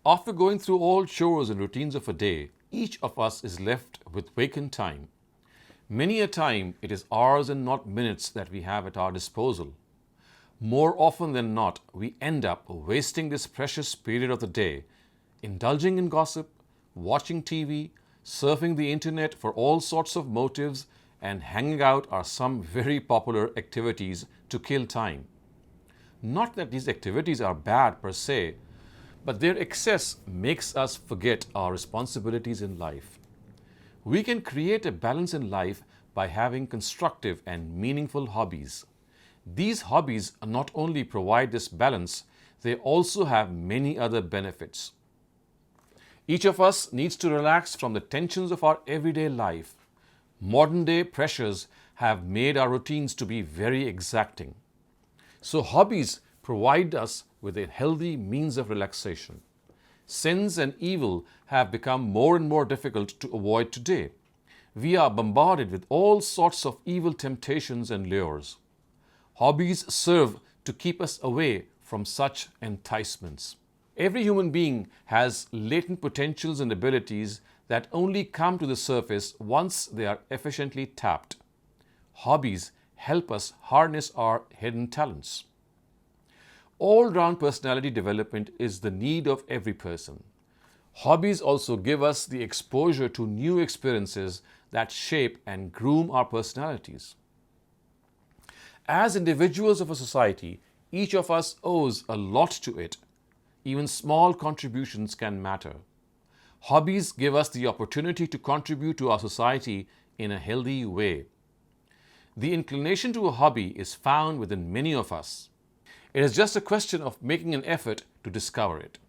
After going through all chores and routines of a day, each of us is left with vacant time. Many a time, it is hours and not minutes that we have at our disposal. More often than not, we end up wasting this precious period of the day, indulging in gossip, watching TV, surfing the internet for all sorts of motives, and hanging out are some very popular activities to kill time. Not that these activities are bad per se, but their excess makes us forget our responsibilities in life. We can create a balance in life by having constructive and meaningful hobbies. These hobbies not only provide this balance, they also have many other benefits. Each of us needs to relax from the tensions of our everyday life. Modern day pressures have made our routines to be very exacting. So hobbies provide us with a healthy means of relaxation. Sins and evil have become more and more difficult to avoid today. We are bombarded with all sorts of evil temptations and lures. Hobbies serve to keep us away from such enticements. Every human being has latent potentials and abilities that only come to the surface once they are efficiently tapped. Hobbies help us harness our hidden talents. All-round personality development is the need of every person. Hobbies also give us the exposure to new experiences that shape and groom our personalities. As individuals of a society, each of us owes a lot to it. Even small contributions can matter. Hobbies give us the opportunity to contribute to our society in a healthy way. The inclination to a hobby is found within many of us. It is just a question of making an effort to discover it.